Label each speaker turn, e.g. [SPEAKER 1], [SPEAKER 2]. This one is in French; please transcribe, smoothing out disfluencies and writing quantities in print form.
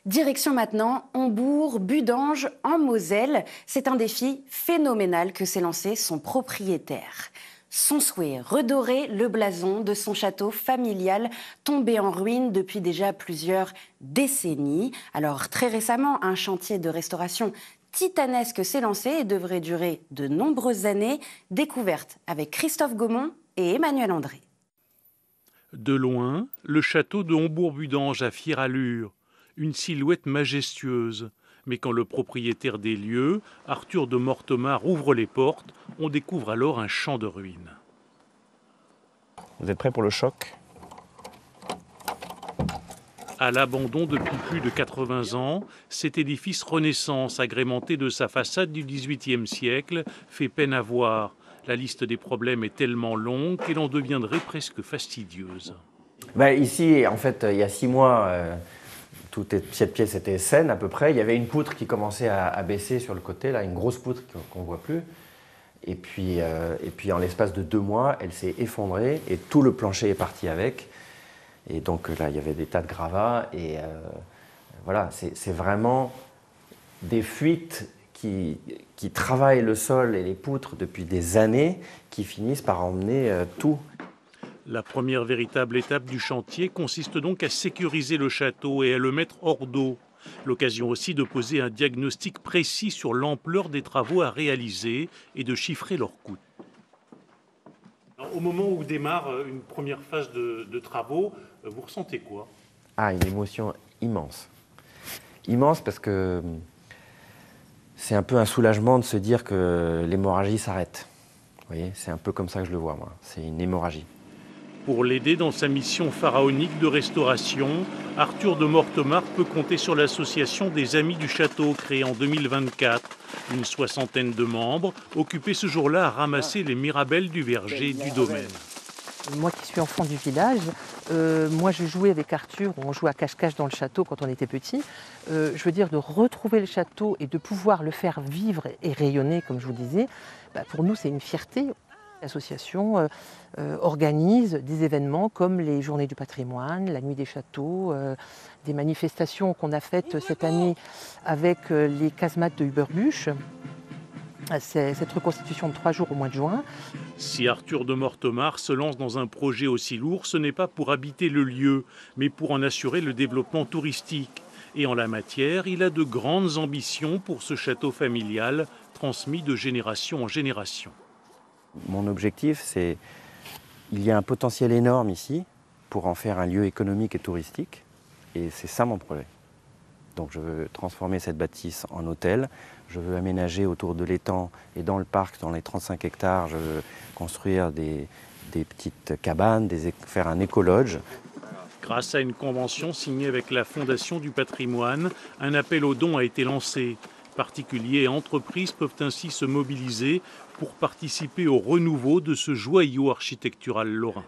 [SPEAKER 1] Direction maintenant Hombourg-Budange en Moselle. C'est un défi phénoménal que s'est lancé son propriétaire. Son souhait, redorer le blason de son château familial tombé en ruine depuis déjà plusieurs décennies. Alors très récemment, un chantier de restauration titanesque s'est lancé et devrait durer de nombreuses années. Découverte avec Christophe Gaumont et Emmanuel André.
[SPEAKER 2] De loin, le château de Hombourg-Budange à fière allure, une silhouette majestueuse. Mais quand le propriétaire des lieux, Arthur de Mortemart, ouvre les portes, on découvre alors un champ de ruines.
[SPEAKER 3] Vous êtes prêts pour le choc?
[SPEAKER 2] À l'abandon depuis plus de 80 ans, cet édifice Renaissance, agrémenté de sa façade du XVIIIe siècle, fait peine à voir. La liste des problèmes est tellement longue qu'elle en deviendrait presque fastidieuse.
[SPEAKER 3] Ici, en fait, il y a 6 mois, cette pièce était saine à peu près. Il y avait une poutre qui commençait à baisser sur le côté, là, une grosse poutre qu'on ne voit plus. Et puis en l'espace de 2 mois, elle s'est effondrée et tout le plancher est parti avec. Et donc là, il y avait des tas de gravats. Et voilà, c'est vraiment des fuites qui travaillent le sol et les poutres depuis des années, qui finissent par emmener tout.
[SPEAKER 2] La première véritable étape du chantier consiste donc à sécuriser le château et à le mettre hors d'eau. L'occasion aussi de poser un diagnostic précis sur l'ampleur des travaux à réaliser et de chiffrer leurs coûts. Au moment où démarre une première phase de travaux, vous ressentez quoi?
[SPEAKER 3] Une émotion immense. Immense parce que c'est un peu un soulagement de se dire que l'hémorragie s'arrête. Vous voyez, c'est un peu comme ça que je le vois, moi. C'est une hémorragie.
[SPEAKER 2] Pour l'aider dans sa mission pharaonique de restauration, Arthur de Mortemart peut compter sur l'association des Amis du Château, créée en 2024. Une soixantaine de membres, occupés ce jour-là à ramasser les mirabelles du verger du domaine.
[SPEAKER 4] Moi qui suis enfant du village, moi je jouais avec Arthur, on jouait à cache-cache dans le château quand on était petit. Je veux dire, de retrouver le château et de pouvoir le faire vivre et rayonner, comme je vous disais, pour nous c'est une fierté. L'association organise des événements comme les Journées du patrimoine, la Nuit des châteaux, des manifestations qu'on a faites cette année avec les casemates de Huberbuch. Cette reconstitution de 3 jours au mois de juin.
[SPEAKER 2] Si Arthur de Mortemart se lance dans un projet aussi lourd, ce n'est pas pour habiter le lieu, mais pour en assurer le développement touristique. Et en la matière, il a de grandes ambitions pour ce château familial, transmis de génération en génération.
[SPEAKER 3] Mon objectif, c'est il y a un potentiel énorme ici pour en faire un lieu économique et touristique. Et c'est ça mon projet. Donc je veux transformer cette bâtisse en hôtel. Je veux aménager autour de l'étang et dans le parc, dans les 35 hectares, je veux construire des petites cabanes, faire un écologe.
[SPEAKER 2] Grâce à une convention signée avec la Fondation du patrimoine, un appel aux dons a été lancé. Particuliers et entreprises peuvent ainsi se mobiliser pour participer au renouveau de ce joyau architectural lorrain.